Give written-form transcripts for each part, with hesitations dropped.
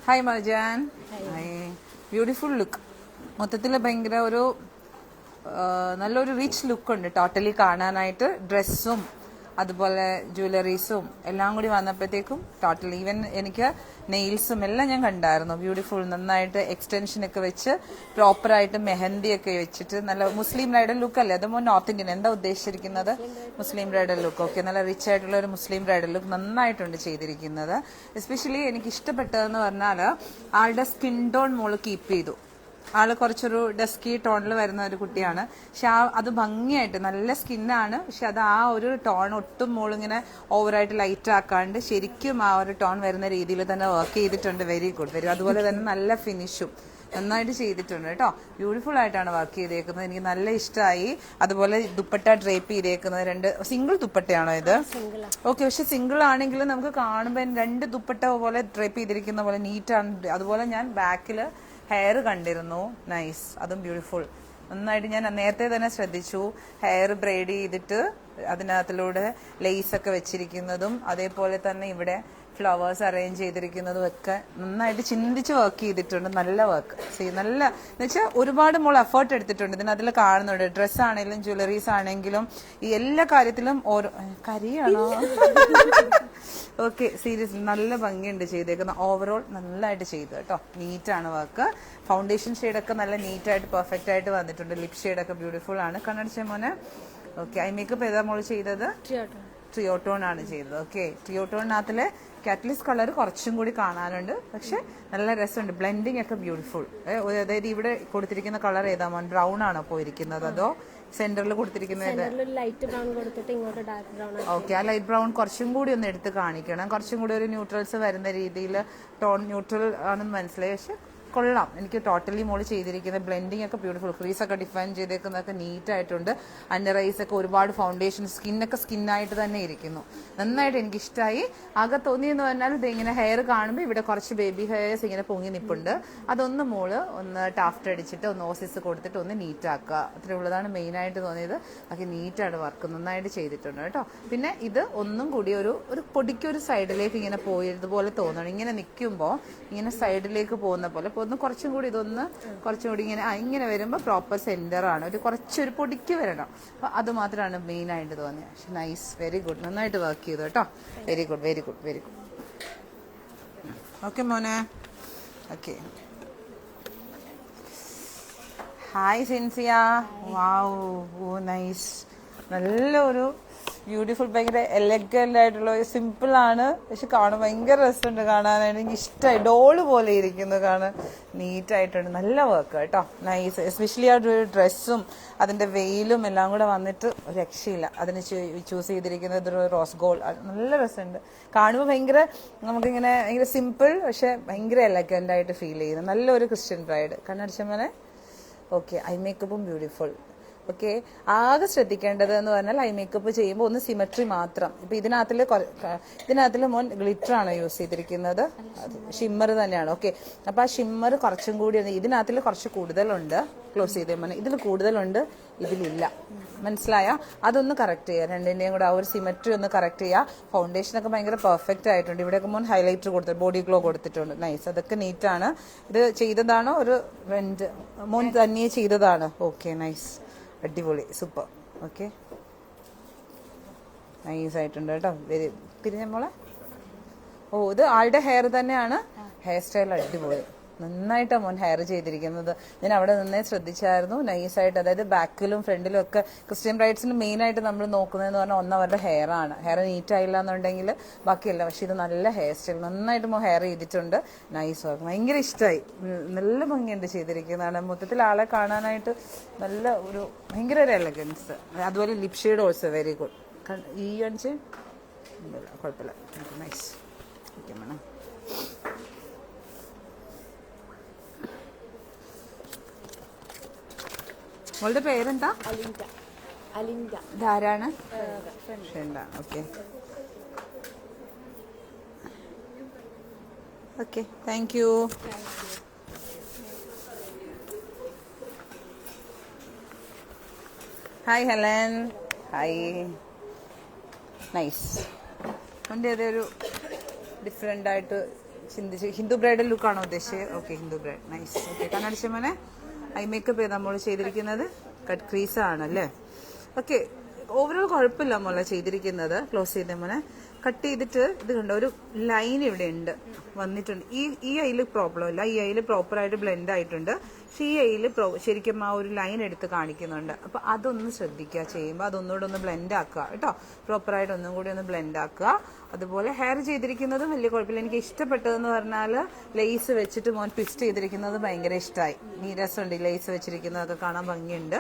Hi Marjan. Hi. Beautiful look. മൊത്തത്തിൽ ഭയങ്കര ഒരു നല്ലൊരു റിച്ച് ലുക്ക് ഉണ്ട് ടോട്ടലി കാണാനായിട്ട്. ഡ്രസ്സും അതുപോലെ ജ്വല്ലറീസും എല്ലാം കൂടി വന്നപ്പോഴത്തേക്കും ടോട്ടൽ ഈവൻ എനിക്ക് നെയിൽസും എല്ലാം ഞാൻ കണ്ടായിരുന്നു. ബ്യൂട്ടിഫുൾ, നന്നായിട്ട് എക്സ്റ്റൻഷനൊക്കെ വെച്ച് പ്രോപ്പറായിട്ട് മെഹന്തിയൊക്കെ വെച്ചിട്ട് നല്ല മുസ്ലിം ബ്രൈഡൽ ലുക്ക് അല്ലേ? അതുമ്പോൾ നോർത്ത് ഇന്ത്യൻ എന്താ ഉദ്ദേശിച്ചിരിക്കുന്നത്? മുസ്ലിം ബ്രൈഡൽ ലുക്ക്. ഓക്കെ, നല്ല റിച്ച് ആയിട്ടുള്ള ഒരു മുസ്ലിം ബ്രൈഡൽ ലുക്ക് നന്നായിട്ടുണ്ട് ചെയ്തിരിക്കുന്നത്. എസ്പെഷ്യലി എനിക്ക് ഇഷ്ടപ്പെട്ടതെന്ന് പറഞ്ഞാൽ ആളുടെ സ്കിൻ ടോൺ മോള് കീപ്പ് ചെയ്തു. ആള് കുറച്ചൊരു ഡസ്കി ടോണിൽ വരുന്ന ഒരു കുട്ടിയാണ്. പക്ഷെ അത് ഭംഗിയായിട്ട് നല്ല സ്കിന്നാണ്. പക്ഷെ അത് ആ ഒരു ടോൺ ഒട്ടും മോളിങ്ങനെ ഓവറായിട്ട് ലൈറ്റ് ആക്കാണ്ട് ശരിക്കും ആ ഒരു ടോൺ വരുന്ന രീതിയിൽ തന്നെ വർക്ക് ചെയ്തിട്ടുണ്ട്. Very good. അതുപോലെ തന്നെ നല്ല ഫിനിഷും നന്നായിട്ട് ചെയ്തിട്ടുണ്ട് കേട്ടോ. ബ്യൂട്ടിഫുൾ ആയിട്ടാണ് വർക്ക് ചെയ്തേക്കുന്നത്. എനിക്ക് നല്ല ഇഷ്ടമായി. അതുപോലെ ദുപ്പട്ട ഡ്രേപ്പ് ചെയ്തേക്കുന്നത് 2 സിംഗിൾ ദുപ്പട്ടയാണോ ഇത്? ഓക്കെ. പക്ഷെ സിംഗിൾ ആണെങ്കിലും നമുക്ക് കാണുമ്പോൾ 2 ദുപ്പട്ട പോലെ ഡ്രേപ്പ് ചെയ്തിരിക്കുന്ന പോലെ നീറ്റാണ്. അതുപോലെ ഞാൻ ബാക്കില് ഹെയർ കണ്ടിരുന്നു. നൈസ്, അതും ബ്യൂട്ടിഫുൾ. നന്നായിട്ട് ഞാൻ നേരത്തെ തന്നെ ശ്രദ്ധിച്ചു. ഹെയർ ബ്രെയ്ഡ് ചെയ്തിട്ട് അതിനകത്തിലൂടെ ലേസ് ഒക്കെ വെച്ചിരിക്കുന്നതും അതേപോലെ തന്നെ ഇവിടെ ഫ്ലവേഴ്സ് അറേഞ്ച് ചെയ്തിരിക്കുന്നതും ഒക്കെ നന്നായിട്ട് ചിന്തിച്ച് വർക്ക് ചെയ്തിട്ടുണ്ട്. നല്ല വർക്ക്. നല്ല എന്നുവെച്ചാൽ ഒരുപാട് മോൾ എഫേർട്ട് എടുത്തിട്ടുണ്ട് ഇതിനകത്തിൽ കാണുന്നുണ്ട്. ഡ്രസ്സ് ആണെങ്കിലും ജ്വല്ലറീസ് ആണെങ്കിലും ഈ എല്ലാ കാര്യത്തിലും ഓരോ കരിയാണോ? ഓക്കെ, സീരിയസ്ലി നല്ല ഭംഗിയുണ്ട് ചെയ്തേക്കുന്നത്. ഓവറോൾ നല്ലതായിട്ട് ചെയ്തു കേട്ടോ. നീറ്റാണ് വർക്ക്. ഫൗണ്ടേഷൻ ഷെയ്ഡൊക്കെ നല്ല നീറ്റായിട്ട് പെർഫെക്റ്റ് ആയിട്ട് വന്നിട്ടുണ്ട്. ലിപ് ഷെയ്ഡൊക്കെ ബ്യൂട്ടിഫുൾ ആണ്. കണ്ണടച്ച മോനെ. ഓക്കെ, ഐ മേക്കപ്പ് ഏതാ മോള് ചെയ്തത്? ട്രിയോട്ടോൺ ആണ് ചെയ്തത്. ഓക്കെ, ട്രിയോട്ടോണിനകത്തിലെ കാറ്റലിസ്റ്റ് കളർ കുറച്ചും കൂടി കാണാനുണ്ട്. പക്ഷെ നല്ല രസമുണ്ട്. ബ്ലെൻഡിങ് ഒക്കെ ബ്യൂട്ടിഫുൾ. അതായത് ഇവിടെ കൊടുത്തിരിക്കുന്ന കളർ ഏതാ മോൻ? ബ്രൗൺ ആണോ പോയിരിക്കുന്നത് അതോ സെന്ററിൽ കൊടുത്തിരിക്കുന്നത്? ഓക്കെ, ആ ലൈറ്റ് ബ്രൗൺ കുറച്ചും കൂടി ഒന്ന് എടുത്ത് കാണിക്കണം. കുറച്ചും കൂടി ഒരു ന്യൂട്രൽസ് വരുന്ന രീതിയിൽ ടോൺ ന്യൂട്രൽ ആണെന്ന് മനസ്സിലായി. പക്ഷെ കൊള്ളാം. എനിക്ക് ടോട്ടലി മോള് ചെയ്തിരിക്കുന്നത് ബ്ലെൻഡിങ് ഒക്കെ ബ്യൂട്ടിഫുൾ. ക്രീസ് ഒക്കെ ഡിഫൈൻ ചെയ്തേക്കുന്നതൊക്കെ നീറ്റ് ആയിട്ടുണ്ട്. അണ്ടർ ഐസ് ഒക്കെ ഒരുപാട് ഫൗണ്ടേഷൻ, സ്കിന്നൊക്കെ സ്കിന്നായിട്ട് തന്നെ ഇരിക്കുന്നു. നന്നായിട്ട് എനിക്ക് ഇഷ്ടമായി. ആകെ തോന്നിയെന്ന് പറഞ്ഞാൽ ഇങ്ങനെ ഹെയർ കാണുമ്പോൾ ഇവിടെ കുറച്ച് ബേബി ഹെയർസ് ഇങ്ങനെ പൊങ്ങി നിൽപ്പുണ്ട്. അതൊന്ന് മോള് ഒന്ന് ടാഫ്റ്റ് അടിച്ചിട്ട് ഒന്ന് ഓസിസ് കൊടുത്തിട്ട് ഒന്ന് നീറ്റ് ആക്കുക. അത്രയുള്ളതാണ് മെയിൻ ആയിട്ട് തോന്നിയത്. ബാക്കി നീറ്റാണ് വർക്ക്. നന്നായിട്ട് ചെയ്തിട്ടുണ്ട് കേട്ടോ. പിന്നെ ഇത് ഒന്നും കൂടി ഒരു പൊടിക്കൊരു സൈഡിലേക്ക് ഇങ്ങനെ പോയതുപോലെ തോന്നണം. ഇങ്ങനെ നിൽക്കുമ്പോൾ ഇങ്ങനെ സൈഡിലേക്ക് പോകുന്ന പോലെ ഒന്ന് കുറച്ചും കൂടി ഇതൊന്ന് കുറച്ചും കൂടി ഇങ്ങനെ വരുമ്പോൾ പ്രോപ്പർ സെന്റർ ആണ്. കുറച്ചൊരു പൊടിക്ക് വരണം. അപ്പൊ അത് മാത്രമാണ് മെയിൻ ആയിട്ട് തോന്നിയത്. പക്ഷെ നൈസ്, വെരി ഗുഡ്. നന്നായിട്ട് വർക്ക് ചെയ്തു കേട്ടോ. Very good, very good, very good. Okay മോനെ. ഓക്കെ, ഹായ് സിൻസിയ. Wow, oh nice. നല്ലൊരു ബ്യൂട്ടിഫുൾ, ഭയങ്കര എലഗന്റ് ആയിട്ടുള്ള സിമ്പിൾ ആണ്. പക്ഷെ കാണാൻ ഭയങ്കര രസമുണ്ട് കാണാനായിട്ട്. എനിക്ക് ഇഷ്ടമായി. ഡോള് പോലെ ഇരിക്കുന്നു കാണാൻ. നീറ്റായിട്ടുണ്ട്. നല്ല വർക്ക് കേട്ടോ. നൈസ്. എസ്പെഷ്യലി ആ ഡ്രസ്സും അതിന്റെ വെയിലും എല്ലാം കൂടെ വന്നിട്ട് ഒരു രക്ഷയില്ല. അതിന് ചൂസ് ചെയ്തിരിക്കുന്നത് ഒരു റോസ് ഗോൾഡ്. നല്ല രസമുണ്ട് കാണുമ്പോൾ. ഭയങ്കര നമുക്കിങ്ങനെ ഭയങ്കര സിമ്പിൾ പക്ഷെ ഭയങ്കര എലഗന്റ് ആയിട്ട് ഫീൽ ചെയ്യുന്നു. നല്ലൊരു ക്രിസ്ത്യൻ ബ്രൈഡ്. കണ്ണടിച്ചമ്മനെ. ഓക്കെ, ഐ മേക്കപ്പും ബ്യൂട്ടിഫുൾ. ഓക്കെ, ആകെ ശ്രദ്ധിക്കേണ്ടത് എന്ന് പറഞ്ഞാൽ ഐ മേക്കപ്പ് ചെയ്യുമ്പോൾ ഒന്ന് സിമെട്രി മാത്രം. ഇപ്പൊ ഇതിനകത്തിൽ മോൻ ഗ്ലിറ്റർ ആണ് യൂസ് ചെയ്തിരിക്കുന്നത്. ഷിമ്മർ തന്നെയാണ്. ഓക്കെ, അപ്പൊ ആ ഷിമ്മർ കുറച്ചും കൂടി ഇതിനകത്തിൽ കുറച്ച് കൂടുതലുണ്ട്. ക്ലോസ് ചെയ്തേ മോനെ. ഇതിൽ കൂടുതലുണ്ട്, ഇതിലില്ല. മനസ്സിലായ? അതൊന്ന് കറക്റ്റ് ചെയ്യുക. രണ്ടിന്റെയും കൂടെ ആ ഒരു സിമെട്രി ഒന്ന് കറക്റ്റ് ചെയ്യുക. ഫൗണ്ടേഷൻ ഒക്കെ ഭയങ്കര പെർഫെക്റ്റ് ആയിട്ടുണ്ട്. ഇവിടെയൊക്കെ മോൻ ഹൈലൈറ്റർ കൊടുത്തിട്ട് ബോഡി ഗ്ലോ കൊടുത്തിട്ടുണ്ട്. നൈസ്, അതൊക്കെ നീറ്റാണ്. ഇത് ചെയ്തതാണോ ഒരു റെന്റ് മോൻ തന്നെ ചെയ്തതാണ്? ഓക്കെ, നൈസ്, അടിപൊളി, സൂപ്പർ. ഓക്കെ, നൈസ് ആയിട്ടുണ്ട് കേട്ടോ. വെരി. തിരിഞ്ഞ മോളെ. ഓ, ഇത് ആളുടെ ഹെയർ തന്നെയാണ്. ഹെയർ സ്റ്റൈൽ അടിപൊളി. നന്നായിട്ടാണ് മോൻ ഹെയർ ചെയ്തിരിക്കുന്നത്. ഞാൻ അവിടെ നിന്നേ ശ്രദ്ധിച്ചായിരുന്നു. നൈസായിട്ട്, അതായത് ബാക്കിലും ഫ്രണ്ടിലും ഒക്കെ ക്രിസ്ത്യൻ ബ്രൈഡ്സിന് മെയിൻ ആയിട്ട് നമ്മൾ നോക്കുന്നതെന്ന് പറഞ്ഞാൽ അവരുടെ ഹെയർ ആണ്. ഹെയർ നീറ്റ് ആയില്ല എന്നുണ്ടെങ്കിൽ ബാക്കിയല്ല. പക്ഷെ ഇത് നല്ല ഹെയർ സ്റ്റൈൽ. നന്നായിട്ട് മോൻ ഹെയർ ചെയ്തിട്ടുണ്ട്. Nice work. ഭയങ്കര ഇഷ്ടമായി. നല്ല ഭംഗിയുണ്ട് ചെയ്തിരിക്കുന്നതാണ്. മൊത്തത്തിൽ ആളെ കാണാനായിട്ട് നല്ല ഒരു ഭയങ്കര ഒരു എലഗൻസ്. അതുപോലെ lip shade also very good. ഈ കാണിച്ച് കുഴപ്പമില്ല. നൈസ്. Okay madam. മോളുടെ പേരെന്താ? ധാരാണ്. Okay, okay, thank you. Hi Helen. Hi. Nice. അവൻ്റെ അതൊരു ഡിഫറെൻ്റ് ആയിട്ട് ഹിന്ദു ബ്രൈഡൽ ലുക്കാണോ ഉദ്ദേശിച്ചത്? Okay, Hindu bride. Nice. Okay, കണ്ണടിച്ച മോനെ ഐ മേക്കപ്പ് നമ്മൾ ചെയ്തിരിക്കുന്നത് കട്ട് ക്രീസ് ആണല്ലേ? ഓക്കെ, ഓവറോൾ കുഴപ്പമില്ല മോളെ ചെയ്തിരിക്കുന്നത്. ക്ലോസ് ചെയ്ത മോനെ കട്ട് ചെയ്തിട്ട് ഇത് കണ്ടോ, ഒരു ലൈൻ ഇവിടെ ഉണ്ട് വന്നിട്ടുണ്ട്. ഈ ഐയിൽ പ്രോബ്ലം ഇല്ല, ഈ ഐയിൽ പ്രോപ്പറായിട്ട് ബ്ലെൻഡ് ആയിട്ടുണ്ട്. പക്ഷേ ഈ ഐയിൽ ശരിക്കും ആ ഒരു ലൈൻ എടുത്ത് കാണിക്കുന്നുണ്ട്. അപ്പോൾ അതൊന്ന് ശ്രദ്ധിക്കുക ചെയ്യുമ്പോൾ, അതൊന്നുകൂടെ ഒന്ന് ബ്ലെൻഡ് ആക്കുക കേട്ടോ. പ്രോപ്പറായിട്ട് ഒന്നും കൂടി ഒന്ന് ബ്ലെൻഡ് ആക്കുക. അതുപോലെ ഹെയർ ചെയ്തിരിക്കുന്നതും വലിയ കുഴപ്പമില്ല. എനിക്ക് ഇഷ്ടപ്പെട്ടതെന്ന് പറഞ്ഞാൽ ലേസ് വെച്ചിട്ട് മോൻ ട്വിസ്റ്റ് ചെയ്തിരിക്കുന്നത് ഭയങ്കര ഇഷ്ടമായി. നീ രസമുണ്ട്, ലേസ് വെച്ചിരിക്കുന്നതൊക്കെ കാണാൻ ഭംഗിയുണ്ട്.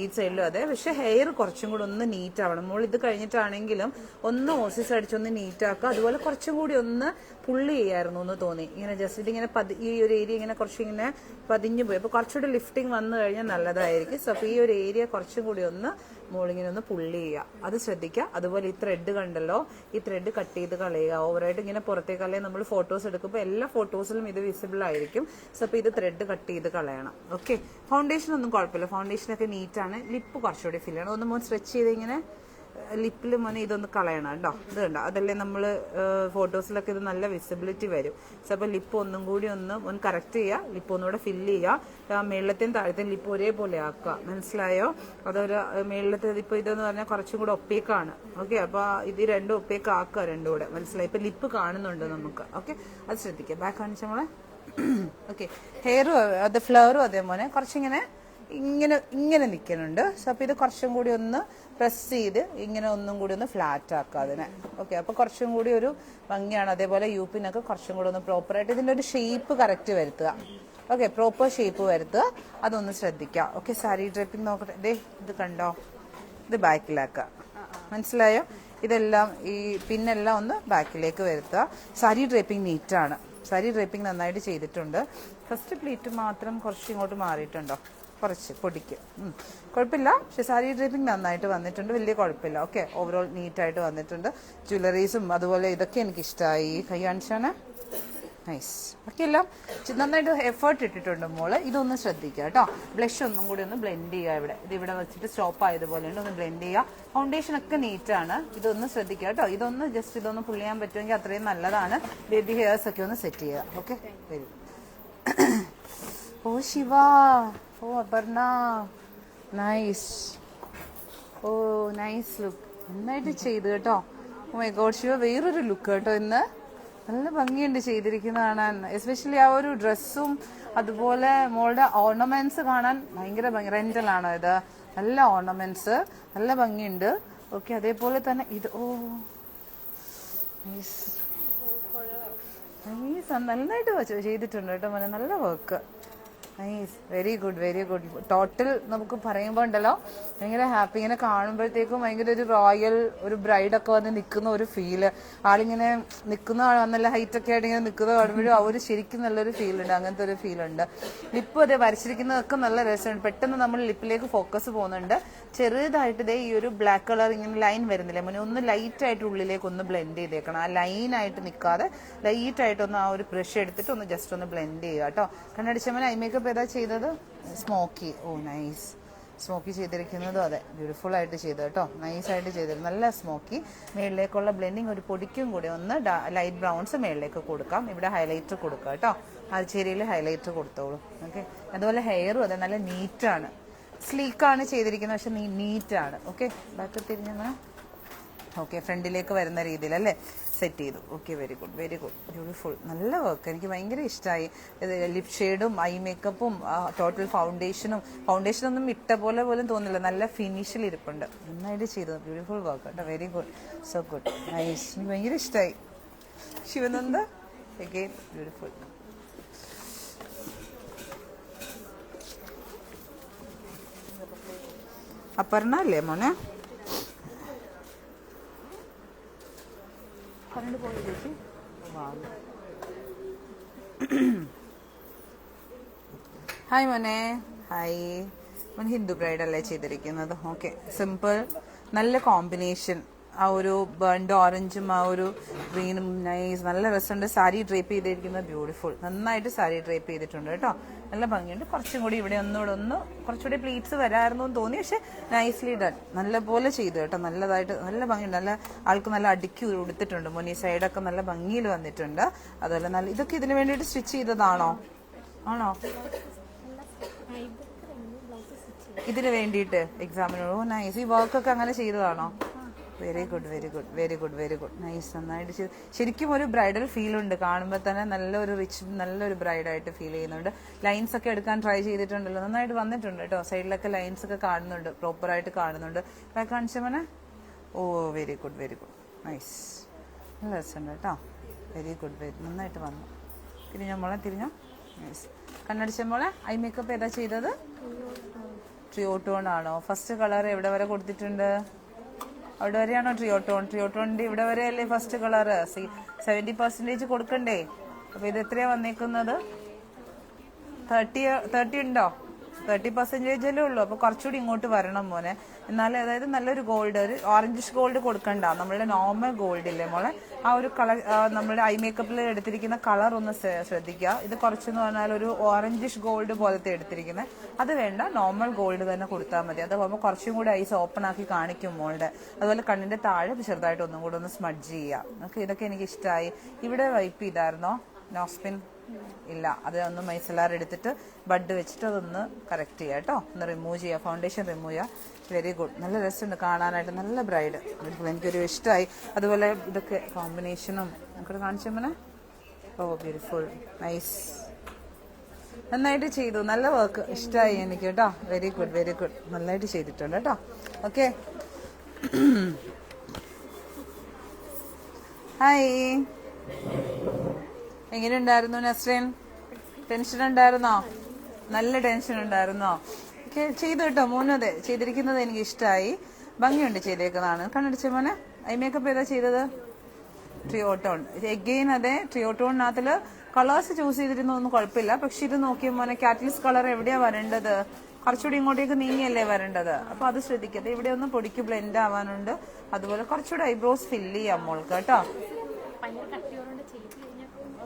ഈ സൈഡിലും അതെ. പക്ഷെ ഹെയർ കുറച്ചും കൂടി ഒന്ന് നീറ്റ് ആവണം. മോൾ ഇത് കഴിഞ്ഞിട്ടാണെങ്കിലും ഒന്ന് ഓസിസ് അടിച്ചൊന്ന് നീറ്റ് ആക്കുക. അതുപോലെ കുറച്ചും കൂടി ഒന്ന് പുള്ളി ചെയ്യായിരുന്നു എന്ന് തോന്നി. ഇങ്ങനെ ജസ്റ്റ് ഇതിങ്ങനെ ഈ ഒരു ഏരിയ ഇങ്ങനെ കുറച്ചിങ്ങനെ പതിഞ്ഞു പോയി. അപ്പോൾ കുറച്ചുകൂടി ലിഫ്റ്റിംഗ് വന്നു കഴിഞ്ഞാൽ നല്ലതായിരിക്കും. സോ അപ്പോൾ ഈ ഒരു ഏരിയ കുറച്ചും കൂടി ഒന്ന് മോളിങ്ങനെ ഒന്ന് പുള്ളി ചെയ്യുക, അത് ശ്രദ്ധിക്കുക. അതുപോലെ ഈ ത്രെഡ് കണ്ടല്ലോ, ഈ ത്രെഡ് കട്ട് ചെയ്ത് കളയുക. ഓവറായിട്ട് ഇങ്ങനെ പുറത്തേക്കല്ലേ നമ്മൾ ഫോട്ടോസ് എടുക്കുമ്പോൾ എല്ലാ ഫോട്ടോസിലും ഇത് വിസിബിൾ ആയിരിക്കും. സോ അപ്പോൾ ഇത് ത്രെഡ് കട്ട് ചെയ്ത് കളയണം. ഓക്കെ, ഫൗണ്ടേഷൻ ഒന്നും കുഴപ്പമില്ല, ഫൗണ്ടേഷനൊക്കെ നീറ്റാണ്. ലിപ്പ് കുറച്ചുകൂടി ഫിൽ ചെയ്യണം. ഒന്ന് മോൻ സ്ട്രെച്ച് ചെയ്ത് ഇങ്ങനെ ലിപ്പിൽ മോനെ ഇതൊന്ന് കളയണം കേട്ടോ. ഇത് കണ്ടോ, അതല്ലേ നമ്മൾ ഫോട്ടോസിലൊക്കെ ഇത് നല്ല വിസിബിലിറ്റി വരും. സോ അപ്പോൾ ലിപ്പ് ഒന്നും കൂടി ഒന്ന് കറക്റ്റ് ചെയ്യുക, ലിപ്പ് ഒന്നുകൂടെ ഫില്ല് ചെയ്യുക. മേളത്തെയും താഴത്തെയും ലിപ്പ് ഒരേപോലെ ആക്കുക, മനസ്സിലായോ? അതൊരു മേളത്തെ ഇപ്പോൾ ഇതെന്ന് പറഞ്ഞാൽ കുറച്ചും കൂടെ ഒപ്പേക്കാണ്. ഓക്കെ, അപ്പോൾ ഇത് രണ്ടും ഒപ്പേക്ക് ആക്കുക, രണ്ടും കൂടെ, മനസ്സിലായി? ഇപ്പം ലിപ്പ് കാണുന്നുണ്ട് നമുക്ക്. ഓക്കെ, അത് ശ്രദ്ധിക്കുക. ബാക്ക് കാണിച്ച നമ്മളെ. ഓക്കെ, ഹെയറും അത് ഫ്ലവറും അതേ മോനെ കുറച്ചിങ്ങനെ ഇങ്ങനെ നിൽക്കുന്നുണ്ട്. സോ അപ്പോൾ ഇത് കുറച്ചും കൂടി ഒന്ന് പ്രസ് ചെയ്ത് ഇങ്ങനെ ഒന്നും കൂടി ഒന്ന് ഫ്ലാറ്റ് ആക്കുക അതിനെ. ഓക്കെ, അപ്പോൾ കുറച്ചും കൂടി ഒരു ഭംഗിയാണ്. അതേപോലെ യൂപ്പിനൊക്കെ കുറച്ചും കൂടി ഒന്ന് പ്രോപ്പറായിട്ട് ഇതിൻ്റെ ഒരു ഷേപ്പ് കറക്റ്റ് വരുത്തുക. ഓക്കെ, പ്രോപ്പർ ഷേപ്പ് വരുത്തുക, അതൊന്ന് ശ്രദ്ധിക്കുക. ഓക്കെ, സാരി ഡ്രൈപ്പിംഗ് നോക്കട്ടെ. ഇത് കണ്ടോ, ഇത് ബാക്കിലാക്കുക, മനസ്സിലായോ? ഇതെല്ലാം ഈ പിന്നെല്ലാം ഒന്ന് ബാക്കിലേക്ക് വരുത്തുക. സാരി ഡ്രൈപ്പിംഗ് നീറ്റാണ്, സാരി ഡ്രൈപ്പിംഗ് നന്നായിട്ട് ചെയ്തിട്ടുണ്ട്. ഫസ്റ്റ് പ്ലീറ്റ് മാത്രം കുറച്ച് ഇങ്ങോട്ട് മാറിയിട്ടുണ്ടോ, കുറച്ച് പൊടിക്ക്, കുഴപ്പമില്ല. പക്ഷെ സാരി ഡ്രൈപ്പിംഗ് നന്നായിട്ട് വന്നിട്ടുണ്ട്, വലിയ കുഴപ്പമില്ല. ഓക്കെ, ഓവറോൾ നീറ്റായിട്ട് വന്നിട്ടുണ്ട്. ജ്വല്ലറീസും അതുപോലെ ഇതൊക്കെ എനിക്ക് ഇഷ്ടമായി. കൈ കാണിച്ചാണ്, നൈസ്. ബാക്കിയെല്ലാം നന്നായിട്ട് എഫേർട്ട് ഇട്ടിട്ടുണ്ട് മോള്. ഇതൊന്ന് ശ്രദ്ധിക്കുക കേട്ടോ. ബ്ലഷ് ഒന്നും കൂടി ഒന്ന് ബ്ലെൻഡ് ചെയ്യുക. ഇവിടെ വെച്ചിട്ട് സ്റ്റോപ്പ് ആയതുപോലെ ഉണ്ട്, ഒന്ന് ബ്ലെൻഡ് ചെയ്യുക. ഫൗണ്ടേഷൻ ഒക്കെ നീറ്റാണ്, ഇതൊന്ന് ശ്രദ്ധിക്കുക കേട്ടോ. ഇതൊന്ന് ജസ്റ്റ് ഇതൊന്ന് പുള്ളി ചെയ്യാൻ പറ്റുമെങ്കിൽ അത്രയും നല്ലതാണ്. ബേബി ഹെയർസ് ഒക്കെ ഒന്ന് സെറ്റ് ചെയ്യുക. Okay, very good. Oh Shiva, oh Aparna, nice. Oh nice look, നന്നായിട്ട് ചെയ്തു കേട്ടോ. ഓ മൈ ഗോഡ് ശിവ, വേറൊരു ലുക്ക് കേട്ടോ ഇന്ന്. നല്ല ഭംഗിയുണ്ട് ചെയ്തിരിക്കുന്ന കാണാൻ. എസ്പെഷ്യലി ആ ഒരു ഡ്രസ്സും അതുപോലെ മോളുടെ ഓർണമെന്റ്സ് കാണാൻ ഭയങ്കര റെന്റലാണ് ഇത്. നല്ല ഓർണമെന്റ്സ്, നല്ല ഭംഗിയുണ്ട്. ഓക്കെ, അതേപോലെ തന്നെ ഇത്, ഓ നൈസ് നൈസ്, നന്നായിട്ട് ചെയ്തിട്ടുണ്ട് കേട്ടോ മോനെ, നല്ല work. Nice, very good, very good. Total നമുക്ക് പറയുമ്പോൾ ഉണ്ടല്ലോ ഭയങ്കര ഹാപ്പി. ഇങ്ങനെ കാണുമ്പോഴത്തേക്കും ഭയങ്കര ഒരു റോയൽ, ഒരു ബ്രൈഡൊക്കെ വന്ന് നിൽക്കുന്ന ഒരു ഫീല്. ആളിങ്ങനെ നിൽക്കുന്ന നല്ല ഹൈറ്റൊക്കെ ആയിട്ട് ഇങ്ങനെ നിൽക്കുന്ന കാണുമ്പോഴും ആ ഒരു ശരിക്കും നല്ലൊരു ഫീലുണ്ട്, അങ്ങനത്തെ ഒരു ഫീലുണ്ട്. ലിപ്പ് അതെ വരച്ചിരിക്കുന്നതൊക്കെ നല്ല രസമുണ്ട്. പെട്ടെന്ന് നമ്മൾ ലിപ്പിലേക്ക് ഫോക്കസ് പോകുന്നുണ്ട്. ചെറുതായിട്ട് ഇതേ ഈ ഒരു ബ്ലാക്ക് കളർ ഇങ്ങനെ ലൈൻ വരുന്നില്ലേ മോനെ, ഒന്ന് ലൈറ്റായിട്ട് ഉള്ളിലേക്ക് ഒന്ന് ബ്ലെൻഡ് ചെയ്തേക്കണം. ആ ലൈനായിട്ട് നിൽക്കാതെ ലൈറ്റായിട്ടൊന്ന് ആ ഒരു ബ്രഷ് എടുത്തിട്ട് ഒന്ന് ജസ്റ്റ് ഒന്ന് ബ്ലെൻഡ് ചെയ്യുക കേട്ടോ. കണ്ണടിച്ചമ്മൻ ഐ മേക്കപ്പ് ഏതാ ചെയ്തത്? സ്മോക്കി. ഓ നൈസ്, സ്മോക്കി ചെയ്തിരിക്കുന്നതും അതെ ബ്യൂട്ടിഫുൾ ആയിട്ട് ചെയ്തു കേട്ടോ, നൈസായിട്ട് ചെയ്തിരുന്നു. നല്ല സ്മോക്കി. മേളിലേക്കുള്ള ബ്ലെൻഡിങ് ഒരു പൊടിക്കും കൂടി ഒന്ന് ലൈറ്റ് ബ്രൗൺസ് മേളിലേക്ക് കൊടുക്കാം. ഇവിടെ ഹൈലൈറ്റർ കൊടുക്കാം കേട്ടോ, ആൽച്ചേരിയിൽ ഹൈലൈറ്റർ കൊടുത്തോളൂ. ഓക്കെ, അതുപോലെ ഹെയറും അതെ നല്ല നീറ്റാണ്, സ്ലീക്കാണ് ചെയ്തിരിക്കുന്നത്, പക്ഷെ നീറ്റാണ്. ഓക്കെ, ബാക്ക് തിരിഞ്ഞ ഓക്കെ, ഫ്രണ്ടിലേക്ക് വരുന്ന രീതിയിൽ അല്ലേ സെറ്റ് ചെയ്തു. Okay, very good, very good, beautiful. നല്ല വർക്ക്, എനിക്ക് ഭയങ്കര ഇഷ്ടമായി. ലിപ് ഷെയ്ഡും ഐ മേക്കപ്പും ടോട്ടൽ ഫൗണ്ടേഷനൊന്നും ഇട്ട പോലെ പോലും തോന്നില്ല, നല്ല ഫിനിഷിൽ ഇരിപ്പുണ്ട്. നന്നായിട്ട് ചെയ്തു, ബ്യൂട്ടിഫുൾ വർക്ക് കേട്ടോ, very good, so good, nice. എനിക്ക് ഭയങ്കര ഇഷ്ടമായി. Sivananda again beautiful. അപർണ അല്ലേ മോനെ? കറണ്ട് പോയി ചേച്ചി. ഹായ് മോനെ, ഹായ്. മോൻ ഹിന്ദു ബ്രൈഡ് അല്ലേ ചെയ്തിരിക്കുന്നത്? ഓക്കെ, സിമ്പിൾ, നല്ല കോമ്പിനേഷൻ. ആ ഒരു ബേൺഡ് ഓറഞ്ചും ആ ഒരു ഗ്രീനും നൈസ്, നല്ല രസമുണ്ട്. സാരി ഡ്രേപ്പ് ചെയ്തിരിക്കുന്നത് ബ്യൂട്ടിഫുൾ, നന്നായിട്ട് സാരി ഡ്രേപ്പ് ചെയ്തിട്ടുണ്ട് കേട്ടോ, നല്ല ഭംഗിയുണ്ട്. കുറച്ചും കൂടി ഇവിടെ ഒന്നുകൂടെ കുറച്ചുകൂടി പ്ലീറ്റ്സ് വരായിരുന്നു എന്ന് തോന്നി, പക്ഷെ നൈസ്ലി ഡൺ, നല്ലപോലെ ചെയ്തു കേട്ടോ, നല്ലതായിട്ട്, നല്ല ഭംഗിയുണ്ട്. നല്ല ആൾക്ക് നല്ല അടുക്കി ഉടുത്തിട്ടുണ്ട്, മുന്നേ സൈഡൊക്കെ നല്ല ഭംഗിയിൽ വന്നിട്ടുണ്ട്. അതുപോലെ നല്ല, ഇതൊക്കെ ഇതിന് വേണ്ടിയിട്ട് സ്റ്റിച്ച് ചെയ്തതാണോ? ആണോ? ഇതിന് വേണ്ടിയിട്ട് എക്സാമിന്? ഓ നൈസ്. ഈ വർക്കൊക്കെ അങ്ങനെ ചെയ്തതാണോ? Very good, very good, very good, very good, nice, നന്നായിട്ട് ചെയ്തു. ശരിക്കും ഒരു ബ്രൈഡൽ ഫീൽ ഉണ്ട് കാണുമ്പോൾ തന്നെ, നല്ലൊരു റിച്ച്, നല്ലൊരു ബ്രൈഡായിട്ട് ഫീൽ ചെയ്യുന്നുണ്ട്. ലൈൻസ് ഒക്കെ എടുക്കാൻ ട്രൈ ചെയ്തിട്ടുണ്ടല്ലോ, നന്നായിട്ട് വന്നിട്ടുണ്ട് കേട്ടോ. സൈഡിലൊക്കെ ലൈൻസ് ഒക്കെ കാണുന്നുണ്ട്, പ്രോപ്പറായിട്ട് കാണുന്നുണ്ട്. കാണിച്ചമനെ. Oh very good, very good, nice, നല്ല രസമുണ്ട് കേട്ടോ, വെരി ഗുഡ്, വെരി, നന്നായിട്ട് വന്നു. തിരിഞ്ഞോ മോളെ, തിരിഞ്ഞോ, നൈസ്. കണ്ണടിച്ച മോളെ, ഐ മേക്കപ്പ് ഏതാ ചെയ്തത്? ട്രിയോട്ടോൺ ആണോ? ഫസ്റ്റ് കളർ എവിടെ വരെ കൊടുത്തിട്ടുണ്ട്? അവിടെ വരെയാണോ ട്രിയോട്ടോൺ? ട്രിയോട്ടോണിന്റെ ഇവിടെ വരെ അല്ലേ ഫസ്റ്റ് കളറ്? 70% കൊടുക്കണ്ടേ? അപ്പൊ ഇത് എത്രയാ വന്നേക്കുന്നത്? 30 ഉണ്ടോ? 30% അല്ലേ ഉള്ളൂ. അപ്പൊ കുറച്ചുകൂടി ഇങ്ങോട്ട് വരണം മോനെ, എന്നാലും അതായത് നല്ലൊരു ഗോൾഡ്, ഒരു ഓറഞ്ചിഷ് ഗോൾഡ് കൊടുക്കണ്ട, നമ്മളുടെ നോർമൽ ഗോൾഡ് ഇല്ലേ മോളെ, ആ ഒരു കളർ, നമ്മുടെ ഐ മേക്കപ്പിൽ എടുത്തിരിക്കുന്ന കളർ ഒന്ന് ശ്രദ്ധിക്കുക. ഇത് കുറച്ചെന്ന് പറഞ്ഞാൽ ഒരു ഓറഞ്ചിഷ് ഗോൾഡ് പോലത്തെ എടുത്തിരിക്കുന്നത്, അത് വേണ്ട, നോർമൽ ഗോൾഡ് തന്നെ കൊടുത്താൽ മതി. അതാകുമ്പോൾ കുറച്ചും കൂടി ഐസ് ഓപ്പൺ ആക്കി കാണിക്കും മോളുടെ. അതുപോലെ കണ്ണിന്റെ താഴെ ചെറുതായിട്ട് ഒന്നും കൂടെ ഒന്ന് സ്മഡ്ജ് ചെയ്യാം. ഇതൊക്കെ എനിക്ക് ഇഷ്ടമായി. ഇവിടെ വൈപ്പ് ചെയ്തായിരുന്നോ? നോസ്പിൻ ഇല്ല, അത് ഒന്ന് മൈസലാർ എടുത്തിട്ട് ബഡ് വെച്ചിട്ട് അതൊന്ന് കറക്റ്റ് ചെയ്യാം കേട്ടോ, ഒന്ന് റിമൂവ് ചെയ്യുക, ഫൗണ്ടേഷൻ റിമൂവ് ചെയ്യുക. വെരി ഗുഡ്, നല്ല രസമുണ്ട് കാണാനായിട്ട്, നല്ല ബ്രൈഡ്, എനിക്കൊരു ഇഷ്ടമായി. അതുപോലെ ഇതൊക്കെ കോമ്പിനേഷനും നമുക്കത് കാണിച്ചമ്മനെ. ഓ ബ്യൂട്ടിഫുൾ, നൈസ്, നന്നായിട്ട് ചെയ്തു, നല്ല വർക്ക്, ഇഷ്ടമായി എനിക്ക് കേട്ടോ. വെരി ഗുഡ്, വെരി ഗുഡ്, നന്നായിട്ട് ചെയ്തിട്ടുണ്ട് കേട്ടോ. ഓക്കെ, ഹായ്, എങ്ങനെയുണ്ടായിരുന്നു നസ്രീൻ? ടെൻഷൻ ഉണ്ടായിരുന്നോ? നല്ല ടെൻഷൻ ഉണ്ടായിരുന്നോ? ചെയ്തു കേട്ടോ, മൂന്നതെ ചെയ്തിരിക്കുന്നത് എനിക്ക് ഇഷ്ടമായി, ഭംഗിയുണ്ട് ചെയ്തേക്കുന്നതാണ്. കണ്ണടിച്ച മോനെ, ഐ മേക്കപ്പ് ഏതാ ചെയ്തത്? ട്രിയോട്ടോൺ. എഗെയിൻ അതെ, ട്രിയോട്ടോണിനകത്തില് കളേഴ്സ് ചൂസ് ചെയ്തിരുന്നൊന്നും കുഴപ്പമില്ല, പക്ഷെ ഇത് നോക്കിയ മോനെ, കാറ്റലിസ്റ്റ് കളർ എവിടെയാ വരേണ്ടത്? കുറച്ചുകൂടി ഇങ്ങോട്ടേക്ക് നീങ്ങിയല്ലേ വരേണ്ടത്, അപ്പൊ അത് ശ്രദ്ധിക്കട്ടെ. ഇവിടെ ഒന്ന് പൊടിക്ക് ബ്ലെൻഡ് ആവാനുണ്ട്. അതുപോലെ കുറച്ചുകൂടി ഐബ്രോസ് ഫില്ല് ചെയ്യാം മോൾക്ക് കേട്ടോ.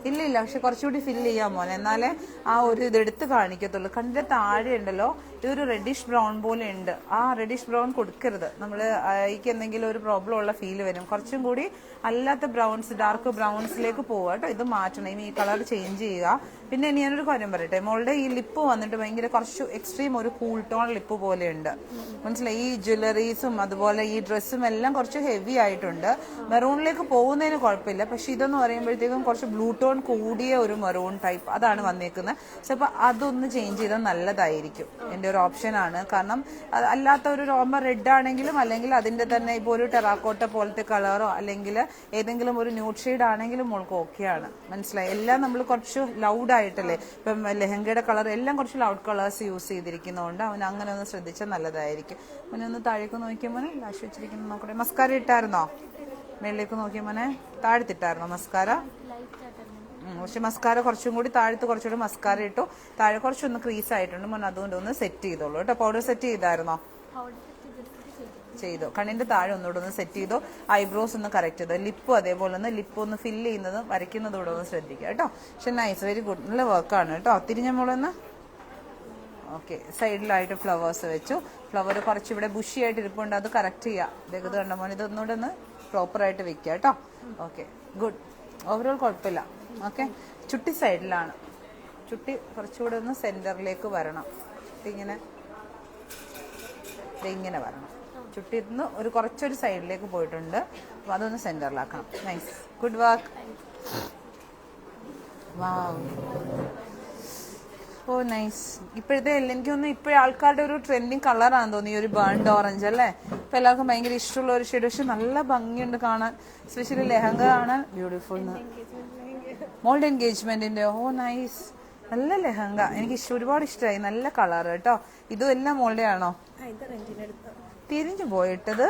ഇല്ല, പക്ഷെ കുറച്ചുകൂടി ഫില്ല് ചെയ്യാൻ മോനെ, എന്നാലേ ആ ഒരു ഇതെടുത്ത് കാണിക്കത്തുള്ളൂ. കണ്ണിന്റെ താഴെ ഉണ്ടല്ലോ ഇതൊരു റെഡിഷ് ബ്രൗൺ പോലെ ഉണ്ട്, ആ റെഡിഷ് ബ്രൗൺ കൊടുക്കരുത്. നമ്മൾ ഐക്ക് എന്തെങ്കിലും ഒരു പ്രോബ്ലം ഉള്ള ഫീൽ വരും. കുറച്ചും കൂടി അല്ലാത്ത ബ്രൗൺസ്, ഡാർക്ക് ബ്രൗൺസിലേക്ക് പോവുക കേട്ടോ. ഇത് മാറ്റണം, ഈ കളർ ചേഞ്ച് ചെയ്യുക. പിന്നെ ഞാനൊരു കാര്യം പറയട്ടെ, മോളുടെ ഈ ലിപ്പ് വന്നിട്ട് ഭയങ്കര കുറച്ച് എക്സ്ട്രീം ഒരു കൂൾ ടോൺ ലിപ്പ് പോലെ ഉണ്ട്, മനസ്സിലായി? ഈ ജ്വല്ലറീസും അതുപോലെ ഈ ഡ്രസ്സും എല്ലാം കുറച്ച് ഹെവി ആയിട്ടുണ്ട്. മെറൂണിലേക്ക് പോകുന്നതിന് കുഴപ്പമില്ല, പക്ഷെ ഇതെന്ന് പറയുമ്പോഴത്തേക്കും കുറച്ച് ബ്ലൂ ടോൺ കൂടിയ ഒരു മെറൂൺ ടൈപ്പ് അതാണ് വന്നേക്കുന്നത്. ചിലപ്പോൾ അതൊന്ന് ചേഞ്ച് ചെയ്താൽ നല്ലതായിരിക്കും, എൻ്റെ ഒരു ഓപ്ഷനാണ്. കാരണം അല്ലാത്ത ഒരു നോർമൽ റെഡ് ആണെങ്കിലും, അല്ലെങ്കിൽ അതിന്റെ തന്നെ ഇപ്പോൾ ഒരു ടെറാക്കോട്ട പോലത്തെ കളറോ അല്ലെങ്കിൽ ഏതെങ്കിലും ഒരു ന്യൂഡ് ഷെയ്ഡ് ആണെങ്കിലും മോൾക്ക് ഓക്കെയാണ്, മനസ്സിലായി? എല്ലാം നമ്മൾ കുറച്ച് ലൗഡ് ആയിട്ടല്ലേ, ഇപ്പം ലെഹങ്കയുടെ കളർ എല്ലാം കുറച്ച് ലൗഡ് കളേഴ്സ് യൂസ് ചെയ്തിരിക്കുന്നതുകൊണ്ട് അവൻ അങ്ങനെ ഒന്ന് ശ്രദ്ധിച്ചാൽ നല്ലതായിരിക്കും. അവനെ ഒന്ന് താഴേക്ക് നോക്കിയപ്പോനെ, ലാഷ് വെച്ചിരിക്കുന്ന നോക്കട്ടെ. മസ്കാര ഇട്ടായിരുന്നോ? മേളിലേക്ക് നോക്കിയപ്പോനെ, താഴത്തിട്ടായിരുന്നോ മസ്കാര? പക്ഷെ മസ്കാര കുറച്ചും കൂടി താഴത്ത് കുറച്ചുകൂടി മസ്കാര ഇട്ടു, താഴെ കുറച്ചൊന്ന് ക്രീസ് ആയിട്ടുണ്ട് മോൻ, അതുകൊണ്ട് ഒന്ന് സെറ്റ് ചെയ്തോളൂ കേട്ടോ. പൗഡർ സെറ്റ് ചെയ്തായിരുന്നോ? ചെയ്തു. കണ്ണിന്റെ താഴെ ഒന്നുകൂടെ ഒന്ന് സെറ്റ് ചെയ്തു, ഐബ്രോസ് ഒന്ന് കറക്റ്റ് ചെയ്തു, ലിപ്പും അതേപോലെ ഒന്ന് ലിപ്പ് ഒന്ന് ഫില്ല് ചെയ്യുന്നതും വരയ്ക്കുന്നതും കൂടെ ഒന്ന് ശ്രദ്ധിക്കുക കേട്ടോ. പക്ഷെ നൈസ്, വെരി ഗുഡ്, നല്ല വർക്കാണ് കേട്ടോ. തിരിഞ്ഞ മോളൊന്ന്. ഓക്കെ, സൈഡിലായിട്ട് ഫ്ലവേഴ്സ് വെച്ചു. ഫ്ലവർ കുറച്ച് ഇവിടെ ബുഷി ആയിട്ട് ഇരിപ്പുണ്ട്, അത് കറക്റ്റ് ചെയ്യാം. ഇത് കണ്ട മോൻ, ഇതൊന്നുകൂടെ ഒന്ന് പ്രോപ്പറായിട്ട് വെക്കുക കേട്ടോ. ഓക്കെ, ഗുഡ്, ഓവറോൾ കുഴപ്പമില്ല. ഓക്കെ, ചുട്ടി സൈഡിലാണ്, ചുട്ടി കുറച്ചുകൂടെ ഒന്ന് സെന്ററിലേക്ക് വരണം. ഇങ്ങനെ ഇങ്ങനെ വരണം. ചുട്ടി നിന്ന് ഒരു കുറച്ചൊരു സൈഡിലേക്ക് പോയിട്ടുണ്ട്, അപ്പൊ അതൊന്ന് സെന്ററിലാക്കണം. Nice, good work. Wow, oh nice. ഇപ്പോഴത്തെ എനിക്കൊന്ന് ഇപ്പോഴും ആൾക്കാരുടെ ഒരു ട്രെൻഡിങ് കളറാണെന്ന് തോന്നി, ഒരു ബേൺഡ് ഓറഞ്ച് അല്ലേ? ഇപ്പൊ എല്ലാവർക്കും ഭയങ്കര ഇഷ്ടമുള്ള ഒരു ഷെയ്ഡ്, പക്ഷെ നല്ല ഭംഗിയുണ്ട് കാണാൻ, എസ്പെഷ്യലി ലെഹങ്ക കാണാൻ ബ്യൂട്ടിഫുൾ. മോളുടെ എൻഗേജ്മെന്റിന്റെ, ഓ നൈസ്, നല്ല ലെഹങ്ക, എനിക്ക് ഒരുപാട് ഇഷ്ടമായി, നല്ല കളർ കേട്ടോ. ഇതും എല്ലാം മോളുടെ ആണോ? തിരിഞ്ഞു പോയിട്ടത്?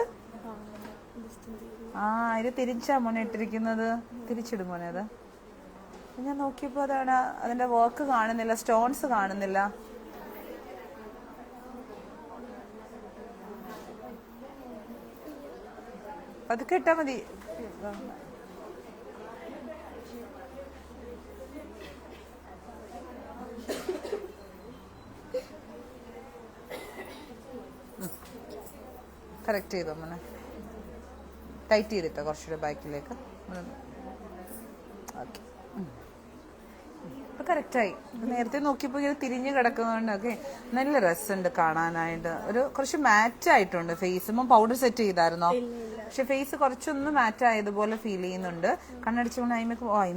ആ, ഇത് തിരിച്ചാ മോനെ ഇട്ടിരിക്കുന്നത്, തിരിച്ചിടും മോനെ. അത് ഞാൻ നോക്കിയപ്പോ അതാണ്, അതിന്റെ വർക്ക് കാണുന്നില്ല, സ്റ്റോൺസ് കാണുന്നില്ല. അത് കേട്ടാ മതി. കറക്റ്റ് ചെയ്തോ മോനെ, ടൈറ്റ് ചെയ്തിട്ടോ കുറച്ചുകൂടെ ബാക്കിലേക്ക്. ഓക്കെ, ഇപ്പൊ കറക്റ്റായി. നേരത്തെ നോക്കിയപ്പോ ഇങ്ങനെ തിരിഞ്ഞു കിടക്കുന്നതുകൊണ്ടൊക്കെ നല്ല രസമുണ്ട് കാണാനായിട്ട്. ഒരു കുറച്ച് മാറ്റ് ആയിട്ടുണ്ട് ഫേസ്. Powder set ചെയ്തായിരുന്നോ? പക്ഷെ ഫേസ് കുറച്ചൊന്ന് മാറ്റ് ആയതുപോലെ ഫീൽ ചെയ്യുന്നുണ്ട്. കണ്ണടിച്ചുകൊണ്ട് ഐ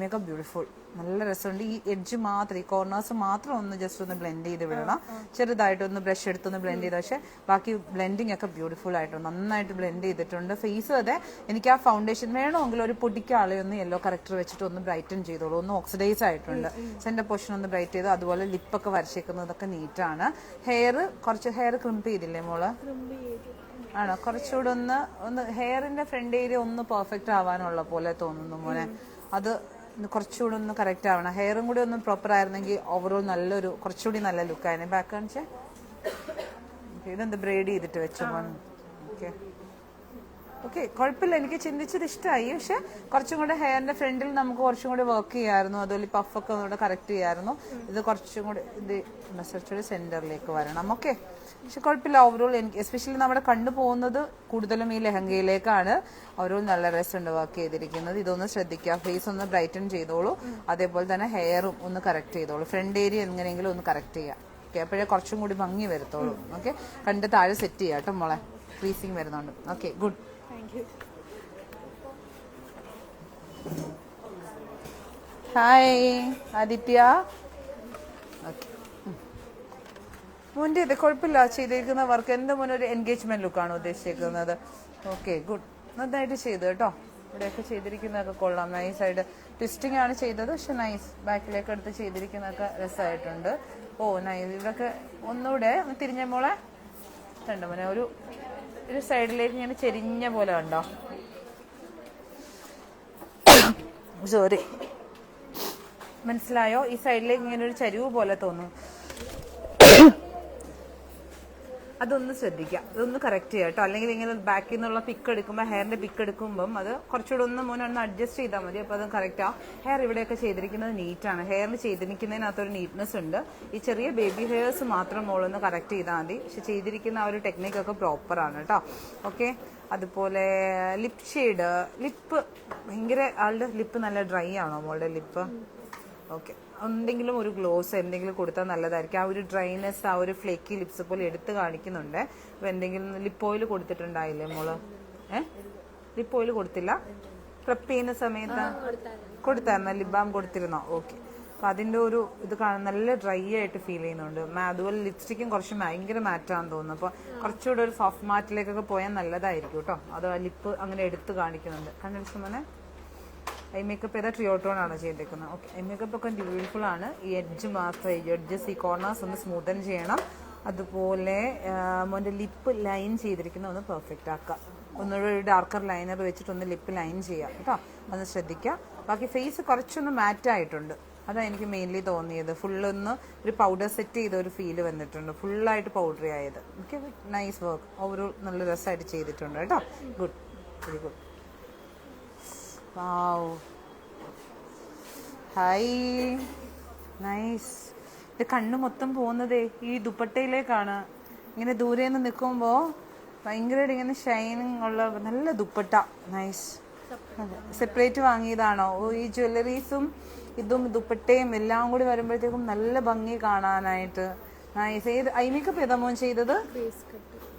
മേക്കപ്പ് ബ്യൂട്ടിഫുൾ, നല്ല രസമുണ്ട്. ഈ എഡ്ജ് മാത്രം, ഈ കോർണേഴ്സ് മാത്രം ഒന്ന് ജസ്റ്റ് ഒന്ന് ബ്ലെൻഡ് ചെയ്ത് വിടണം. ചെറുതായിട്ടൊന്ന് ബ്രഷ് എടുത്തൊന്ന് ബ്ലെൻഡ് ചെയ്ത്. പക്ഷെ ബാക്കി ബ്ലെൻഡിങ് ഒക്കെ ബ്യൂട്ടിഫുൾ ആയിട്ടുണ്ട്, നന്നായിട്ട് ബ്ലെൻഡ് ചെയ്തിട്ടുണ്ട്. ഫേസ് അതെ, എനിക്ക് ആ ഫൗണ്ടേഷൻ വേണമെങ്കിൽ ഒരു പൊടിക്കാളെ ഒന്ന് യെല്ലോ കറക്റ്റർ വെച്ചിട്ട് ഒന്ന് ബ്രൈറ്റൻ ചെയ്തോളൂ. ഒന്ന് ഓക്സിഡൈസ് ആയിട്ടുണ്ട്. സെന്റർ പോർഷൻ ഒന്ന് ബ്രൈറ്റ് ചെയ്തു. അതുപോലെ ലിപ്പൊക്കെ വരച്ചേക്കുന്നതൊക്കെ നീറ്റാണ്. കുറച്ച് ഹെയർ ക്രിംപ് ചെയ്തില്ലേ മോള്? ആണോ? കുറച്ചുകൂടെ ഒന്ന് ഹെയറിന്റെ ഫ്രണ്ട് ഏരിയ ഒന്ന് പെർഫെക്റ്റ് ആവാനുള്ള പോലെ തോന്നുന്നു മോനെ. അത് കുറച്ചുകൂടെ ഒന്ന് കറക്റ്റ് ആവണം. ഹെയറും കൂടി ഒന്ന് പ്രോപ്പർ ആയിരുന്നെങ്കിൽ ഓവറോൾ നല്ലൊരു കുറച്ചുകൂടി നല്ല ലുക്കായിരുന്നു. ബാക്ക് കാണിച്ചേ. ഇതെന്ത് ബ്രേഡ് ചെയ്തിട്ട് വെച്ചു മോൻ? ഓക്കെ ഓക്കെ, കുഴപ്പമില്ല. എനിക്ക് ചിന്തിച്ചത് ഇഷ്ടമായി. പക്ഷെ കുറച്ചും കൂടെ ഹെയറിന്റെ ഫ്രണ്ടിൽ നമുക്ക് കുറച്ചും കൂടി വർക്ക് ചെയ്യായിരുന്നു. അതുപോലെ പഫൊക്കെ ഒന്നുകൂടെ കറക്റ്റ് ചെയ്യായിരുന്നു. ഇത് കുറച്ചും കൂടി ഇത് കുറച്ചുകൂടി സെന്ററിലേക്ക് വരണം. ഓക്കെ, പക്ഷെ കുഴപ്പമില്ല. ഓവറോൾ എനിക്ക് എസ്പെഷ്യലി നമ്മുടെ കണ്ടു പോകുന്നത് കൂടുതലും ഈ ലെഹങ്കയിലേക്കാണ്. ഓവറോൾ നല്ല രസമുണ്ട് വർക്ക് ചെയ്തിരിക്കുന്നത്. ഇതൊന്ന് ശ്രദ്ധിക്കുക. ഫേസ് ഒന്ന് ബ്രൈറ്റൻ ചെയ്തോളൂ. അതേപോലെ തന്നെ ഹെയറും ഒന്ന് കറക്റ്റ് ചെയ്തോളൂ. ഫ്രണ്ട് ഏരിയ എങ്ങനെയെങ്കിലും ഒന്ന് കറക്റ്റ് ചെയ്യാം. ഓക്കെ, അപ്പോഴേ കുറച്ചും കൂടി ഭംഗി വരത്തോളൂ. ഓക്കെ, കണ്ട് താഴെ സെറ്റ് ചെയ്യാം കേട്ടോ മോളെ. ക്രീസിങ് വരുന്നുണ്ട്. Okay, good. Hi Aditya. Okay, മോൻ്റെ ഇത് കുഴപ്പമില്ല. ചെയ്തിരിക്കുന്ന വർക്ക് എന്താ മോനെ, ഒരു എൻഗേജ്മെന്റ് ലുക്കാണ് ഉദ്ദേശിച്ചിരിക്കുന്നത്? Okay, good. നന്നായിട്ട് ചെയ്തു കേട്ടോ. ഇവിടെയൊക്കെ ചെയ്തിരിക്കുന്നതൊക്കെ കൊള്ളാം. നൈസായിട്ട് ട്വിസ്റ്റിംഗ് ആണ് ചെയ്തത്. പക്ഷെ നൈസ്. ബാക്കിലേക്ക് എടുത്ത് ചെയ്തിരിക്കുന്നതൊക്കെ രസമായിട്ടുണ്ട്. ഓ നൈസ്. ഇതൊക്കെ ഒന്നുകൂടെ തിരിഞ്ഞ മോളെ കണ്ടോ മോനെ? ഒരു സൈഡിലേക്ക് ഇങ്ങനെ ചെരിഞ്ഞ പോലെ കണ്ടോ? സോറി, മനസ്സിലായോ? ഈ സൈഡിലേക്ക് ഇങ്ങനെ ഒരു ചരിവ് പോലെ തോന്നും. അതൊന്ന് ശ്രദ്ധിക്കാം. അതൊന്ന് കറക്റ്റ് ചെയ്യാം കേട്ടോ. അല്ലെങ്കിൽ ഇങ്ങനെ ബാക്കിൽ നിന്നുള്ള പിക്ക് എടുക്കുമ്പോൾ, ഹെയറിന്റെ പിക്ക് എടുക്കുമ്പം അത് കുറച്ചുകൂടെ ഒന്ന് അഡ്ജസ്റ്റ് ചെയ്താൽ മതി. അപ്പോൾ അത് കറക്റ്റ് ആ ഹെയർ ഇവിടെയൊക്കെ ചെയ്തിരിക്കുന്നത് നീറ്റാണ്. ഹെയറിന് ചെയ്തിരിക്കുന്നതിനകത്തൊരു നീറ്റ്നെസ് ഉണ്ട്. ഈ ചെറിയ ബേബി ഹെയർസ് മാത്രം മോളൊന്ന് കറക്റ്റ് ചെയ്താൽ മതി. പക്ഷെ ചെയ്തിരിക്കുന്ന ആ ഒരു ടെക്നിക്കൊക്കെ പ്രോപ്പറാണ് കേട്ടോ. ഓക്കെ, അതുപോലെ ലിപ് ഷെയ്ഡ്, ലിപ്പ് ഭയങ്കര, ആളുടെ ലിപ്പ് നല്ല ഡ്രൈ ആണോ മോളുടെ ലിപ്പ്? ഓക്കെ, എന്തെങ്കിലും ഒരു ഗ്ലോസ് എന്തെങ്കിലും കൊടുത്താൽ നല്ലതായിരിക്കും. ആ ഒരു ഡ്രൈനെസ്, ആ ഒരു ഫ്ലേക്കി ലിപ്സ് പോലെ എടുത്ത് കാണിക്കുന്നുണ്ട്. അപ്പോൾ എന്തെങ്കിലും ലിപ്പ് ഓയിൽ കൊടുത്തിട്ടുണ്ടായില്ലേ മോള്? ലിപ്പ് ഓയിൽ കൊടുത്തില്ല? പ്രെപ്പ് ചെയ്യുന്ന സമയത്ത് കൊടുത്തായിരുന്നോ? ലിപ് ബാം കൊടുത്തിരുന്നോ? ഓക്കെ, അപ്പോൾ അതിൻ്റെ ഒരു ഇത് നല്ല ഡ്രൈ ആയിട്ട് ഫീൽ ചെയ്യുന്നുണ്ട്. അതുപോലെ ലിപ്സ്റ്റിക്കും കുറച്ച് ഭയങ്കര മാറ്റാന്ന് തോന്നുന്നു. അപ്പോൾ കുറച്ചുകൂടെ ഒരു സോഫ്റ്റ് മാറ്റിലേക്കൊക്കെ പോയാൽ നല്ലതായിരിക്കും കേട്ടോ. അത് ആ ലിപ്പ് അങ്ങനെ എടുത്ത് കാണിക്കുന്നുണ്ട്. കണ്ടു മോനെ? ഐ മേക്കപ്പ് ഏതാ? ട്രിയോട്ടോൺ ആണ് ചെയ്തേക്കുന്നത്. ഓക്കെ, ഐ മേക്കപ്പ് ഒക്കെ ബ്യൂട്ടിഫുൾ ആണ്. ഈ എഡ്ജ് മാത്രം, ഈ എഡ്ജസ്, ഈ കോർണേഴ്സ് ഒന്ന് സ്മൂത്തൻ ചെയ്യണം. അതുപോലെ മോൻ്റെ ലിപ്പ് ലൈൻ ചെയ്തിരിക്കുന്ന ഒന്ന് പെർഫെക്റ്റ് ആക്കുക. ഒന്നുകൂടെ ഒരു ഡാർക്കർ ലൈനർ വെച്ചിട്ടൊന്ന് ലിപ്പ് ലൈൻ ചെയ്യാം കേട്ടോ. ഒന്ന് ശ്രദ്ധിക്കുക. ബാക്കി ഫേസ് കുറച്ചൊന്ന് മാറ്റായിട്ടുണ്ട്. അതാണ് എനിക്ക് മെയിൻലി തോന്നിയത്. ഫുള്ളൊന്ന് ഒരു പൗഡർ സെറ്റ് ചെയ്ത ഒരു ഫീല് വന്നിട്ടുണ്ട്. ഫുള്ളായിട്ട് പൗഡറി ആയത്. Okay, nice work. ഓവറോൾ നല്ല രസമായിട്ട് ചെയ്തിട്ടുണ്ട് കേട്ടോ. Good, very good. Wow, hi, nice. ഇത് കണ്ണ് മൊത്തം പോകുന്നതേ ഈ ദുപ്പട്ടയിലേക്കാണ്. ഇങ്ങനെ ദൂരെ നിന്ന് നിൽക്കുമ്പോൾ ഭയങ്കരമായിട്ട് ഇങ്ങനെ ഷൈനിങ് ഉള്ള നല്ല ദുപ്പട്ട. നൈസ്. സെപ്പറേറ്റ് വാങ്ങിയതാണോ? ഈ ജ്വല്ലറീസും ഇതും ദുപ്പട്ടയും എല്ലാം കൂടി വരുമ്പോഴത്തേക്കും നല്ല ഭംഗി കാണാനായിട്ട്. നൈസ്. ഏത് ഐ മേക്കപ്പ് ഏതാ മോൻ ചെയ്തത്?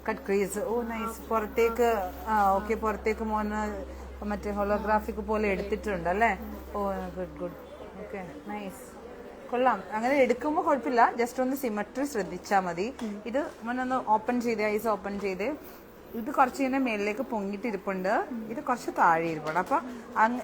Cut crease. Oh nice. പുറത്തേക്ക് ഓക്കെ, പുറത്തേക്ക് മോന് മറ്റേ ഹോളോഗ്രാഫിക് പോലെ എടുത്തിട്ടുണ്ട് അല്ലേ? Oh good good. Okay, nice, കൊള്ളാം. അങ്ങനെ എടുക്കുമ്പോൾ കുഴപ്പമില്ല. ജസ്റ്റ് ഒന്ന് സിമട്രി ശ്രദ്ധിച്ചാൽ മതി. ഇത് മോനൊന്ന് ഓപ്പൺ ചെയ്തേ, ഐസ് ഓപ്പൺ ചെയ്തേ. ഇത് കുറച്ച് ഇങ്ങനെ മേളിലേക്ക് പൊങ്ങിട്ടിരിപ്പുണ്ട്. ഇത് കുറച്ച് താഴെ ഇരിപ്പുണ്ട്. അപ്പൊ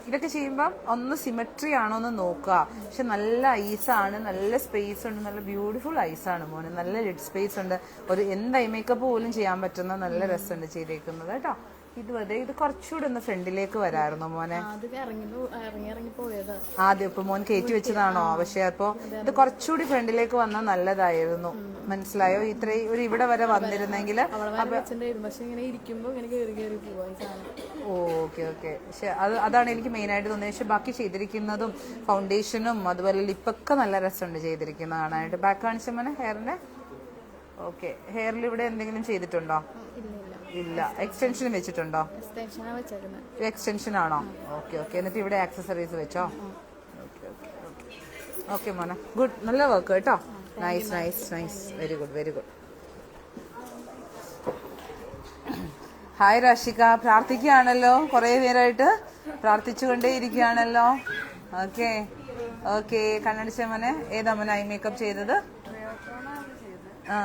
ഇതൊക്കെ ചെയ്യുമ്പോൾ ഒന്ന് സിമട്രി ആണോ എന്ന് നോക്കുക. പക്ഷെ നല്ല ഐസാണ്, നല്ല സ്പേസ് ഉണ്ട്, നല്ല ബ്യൂട്ടിഫുൾ ഐസാണ് മോന്. നല്ല ലിഡ് സ്പേസ് ഉണ്ട്. ഒരു എന്ത് ഐ മേക്കപ്പ് പോലും ചെയ്യാൻ പറ്റുന്ന നല്ല രസമുണ്ട് ചെയ്തേക്കുന്നത് കേട്ടോ. ഇത് കുറച്ചുകൂടെ ഒന്ന് ഫ്രണ്ടിലേക്ക് വരായിരുന്നു മോനെ. ആദ്യം ഇപ്പൊ മോൻ കയറ്റി വെച്ചതാണോ? പക്ഷെ അപ്പൊ ഇത് കുറച്ചുകൂടി ഫ്രണ്ടിലേക്ക് വന്നാൽ നല്ലതായിരുന്നു. മനസ്സിലായോ? ഇത്രയും ഒരു ഇവിടെ വരെ വന്നിരുന്നെങ്കിൽ. Okay okay. പക്ഷെ അതാണ് എനിക്ക് മെയിൻ ആയിട്ട് തോന്നിയത്. പക്ഷെ ബാക്കി ചെയ്തിരിക്കുന്നതും ഫൗണ്ടേഷനും അതുപോലെ ലിപ്പൊക്കെ നല്ല രസമുണ്ട് ചെയ്തിരിക്കുന്നത് കാണാനായിട്ട്. ബാക്ക് കാണിച്ച മോനെ ഹെയറിന്റെ. ഓക്കെ. ഹെയറിൽ ഇവിടെ എന്തെങ്കിലും ചെയ്തിട്ടുണ്ടോ? ഇല്ല. എക്സ്റ്റൻഷൻ വെച്ചിട്ടുണ്ടോ? എക്സ്റ്റൻഷൻ ആണോ? Okay okay. എന്നിട്ട് ഇവിടെ ആക്സസറീസ് വെച്ചോ? ഓക്കെ ഓക്കെ ഓക്കെ ഓക്കെ മോനെ. ഗുഡ്. നല്ല വർക്ക് കേട്ടോ. Nice nice nice. Very good very good. Hi Rashika. പ്രാർത്ഥിക്കുകയാണല്ലോ, കുറേ നേരമായിട്ട് പ്രാർത്ഥിച്ചുകൊണ്ടേ ഇരിക്കുകയാണല്ലോ. Okay okay. കണ്ണടിച്ച മോനെ. ഏതാ മോനെ ഐ മേക്കപ്പ് ചെയ്തത്? ആ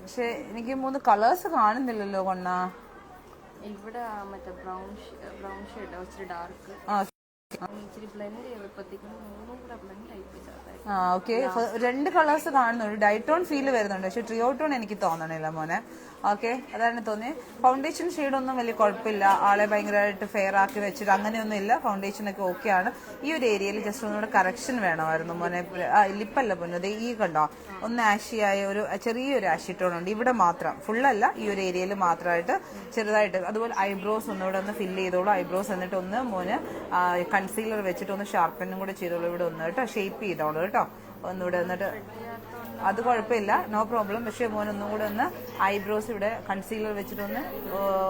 പക്ഷെ എനിക്ക് 3 കളേഴ്സ് കാണുന്നില്ലല്ലോ കൊണ്ണ. ഇവിടെ മറ്റേ ബ്രൗൺ ഷെയ്ഡ് ഇച്ചിരി ഡാർക്ക്, ഇച്ചിരി ബ്ലെൻഡ് ചെയ്തപ്പോഴത്തേക്കും 3 കൂടെ ബ്ലെൻഡ് ആയി. ഓക്കെ. 2 കളേഴ്സ് കാണുന്നുണ്ട്. ഡൈറ്റോൺ ഫീൽ വരുന്നുണ്ട്, പക്ഷെ ട്രിയോട്ടോൺ എനിക്ക് തോന്നണില്ല മോനെ. ഓക്കെ, അതാണ് തോന്നി. ഫൗണ്ടേഷൻ ഷെയ്ഡൊന്നും വലിയ കുഴപ്പമില്ല. ആളെ ഭയങ്കരമായിട്ട് ഫെയർ ആക്കി വെച്ചിട്ട് അങ്ങനെയൊന്നും ഇല്ല. ഫൗണ്ടേഷനൊക്കെ ഓക്കെയാണ്. ഈ ഒരു ഏരിയയിൽ ജസ്റ്റ് ഒന്നുകൂടെ കറക്ഷൻ വേണമായിരുന്നു മോനെ. ലിപ്പല്ല പൊന്നത്. ഈ കണ്ടോ ഒന്ന് ആഷിയായ ഒരു ചെറിയൊരു ആഷി ടോൺ ഉണ്ട് ഇവിടെ മാത്രം. ഫുള്ളല്ല, ഈ ഒരു ഏരിയയിൽ മാത്രമായിട്ട് ചെറുതായിട്ട്. അതുപോലെ ഐബ്രോസ് ഒന്നുകൂടെ ഒന്ന് ഫില്ല് ചെയ്തോളൂ. ഐബ്രോസ് എന്നിട്ട് ഒന്ന് മോന് കൺസീലർ വെച്ചിട്ട് ഒന്ന് ഷാർപ്പനും കൂടെ ചെയ്തോളൂ. ഇവിടെ ഒന്ന് കേട്ടോ ഷേപ്പ് ചെയ്തോളൂ കേട്ടോ ഒന്നുകൂടെ. എന്നിട്ട് അത് കുഴപ്പമില്ല, നോ പ്രോബ്ലം. പക്ഷേ മോൻ ഒന്നും കൂടെ ഒന്ന് ഐബ്രോസ് ഇവിടെ കൺസീലർ വെച്ചിട്ടൊന്ന്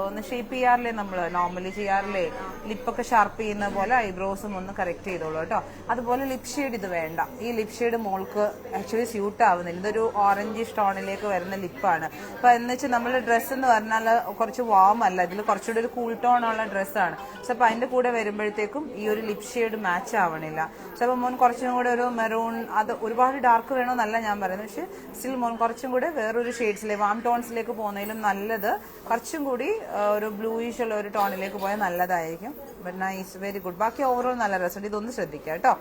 ഒന്ന് ഷേപ്പ് ചെയ്യാറില്ലേ, നമ്മൾ നോർമലി ചെയ്യാറില്ലേ, ലിപ്പൊക്കെ ഷാർപ്പ് ചെയ്യുന്ന പോലെ ഐബ്രോസും ഒന്ന് കറക്റ്റ് ചെയ്തോളൂ കേട്ടോ. അതുപോലെ ലിപ് ഷെയ്ഡ് ഇത് വേണ്ട. ഈ ലിപ് ഷെയ്ഡ് മോൾക്ക് ആക്ച്വലി സ്യൂട്ട് ആവുന്നില്ല. ഇതൊരു ഓറഞ്ച് ടോണിലേക്ക് വരുന്ന ലിപ്പാണ്. അപ്പൊ എന്ന് വെച്ചാൽ നമ്മുടെ ഡ്രസ്സ് എന്ന് പറഞ്ഞാൽ കുറച്ച് വാം അല്ല, ഇതിൽ കുറച്ചുകൂടി ഒരു കൂൾ ടോൺ ഉള്ള ഡ്രസ്സാണ്. പക്ഷെ അപ്പൊ അതിന്റെ കൂടെ വരുമ്പോഴത്തേക്കും ഈ ഒരു ലിപ് ഷെയ്ഡ് മാച്ച് ആവണില്ല. പക്ഷെ അപ്പൊ മോൻ കുറച്ചും കൂടെ ഒരു മെറൂൺ, അത് ഒരുപാട് ഡാർക്ക് വേണമെന്നല്ല ഞാൻ പറയുന്നത്, പക്ഷെ സ്റ്റിൽ മോൻ കുറച്ചും കൂടെ വേറൊരു ഷെയ്ഡ്സിലേക്ക് വാം ടോൺസിലേക്ക് പോകുന്നതിലും നല്ലത് കുറച്ചും കൂടി ഒരു ബ്ലൂയിഷ് ഉള്ള ഒരു ടോണിലേക്ക് പോയാൽ നല്ലതായിരിക്കും. But nice, very good. ബാക്കി ഓവറോൾ നല്ല രസമുണ്ട്. ഇതൊന്ന് ശ്രദ്ധിക്കുക കേട്ടോ.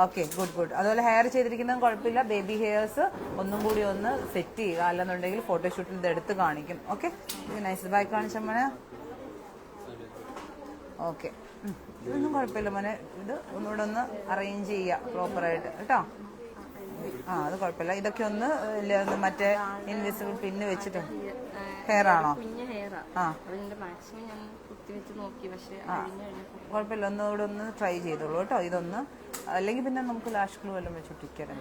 Okay, good good. അതുപോലെ ഹെയർ ചെയ്തിരിക്കുന്നതും കുഴപ്പമില്ല. ബേബി ഹെയർസ് ഒന്നും കൂടി ഒന്ന് സെറ്റ് ചെയ്യുക, അല്ലെന്നുണ്ടെങ്കിൽ ഫോട്ടോഷൂട്ടിൽ ഇത് എടുത്ത് കാണിക്കും. Okay, nice. ബാക്ക് കാണിച്ച മോനെ. ഓക്കെ, ഇതൊന്നും കുഴപ്പമില്ല മോനെ. ഇത് ഒന്നുകൂടെ ഒന്ന് അറേഞ്ച് ചെയ്യുക പ്രോപ്പറായിട്ട് കേട്ടോ. അത് കുഴപ്പമില്ല. ഇതൊക്കെ ഒന്ന് മറ്റേ ഇൻവിസിബിൾ പിന്ന് വെച്ചിട്ട് ഹെയർ ആണോ? കുഴപ്പമില്ല, ഒന്നുകൂടെ ഒന്ന് ട്രൈ ചെയ്തോളൂ കേട്ടോ. ഇതൊന്ന് അല്ലെങ്കിൽ പിന്നെ നമുക്ക് ലാഷ് ഗ്ലൂ എല്ലാം വെച്ചൊട്ടിക്കാൻ.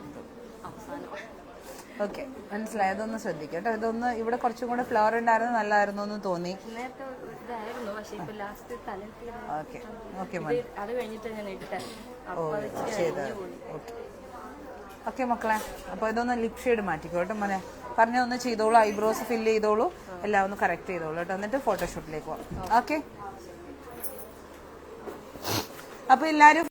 ഓക്കെ, മനസ്സിലായി. അതൊന്ന് ശ്രദ്ധിക്കാം കേട്ടോ. ഇതൊന്ന് ഇവിടെ കുറച്ചും കൂടെ ഫ്ലവർ ഉണ്ടായിരുന്നു, നല്ലതായിരുന്നു എന്ന് തോന്നി. ഓക്കെ ഓക്കെ മോനെ. ഓ ചെയ്ത. ഓക്കെ ഓക്കെ മക്കളെ. അപ്പോൾ ഇതൊന്ന് ലിപ് ഷെയ്ഡ് മാറ്റിക്കോ കേട്ടോ മോനെ. പറഞ്ഞൊന്ന് ചെയ്തോളൂ. ഐബ്രോസ് ഫില്ല് ചെയ്തോളൂ, എല്ലാം ഒന്ന് കറക്റ്റ് ചെയ്തോളൂ കേട്ടോ. എന്നിട്ട് ഫോട്ടോഷൂട്ടിലേക്ക് പോകാം. ഓക്കെ, അപ്പോൾ എല്ലാവരും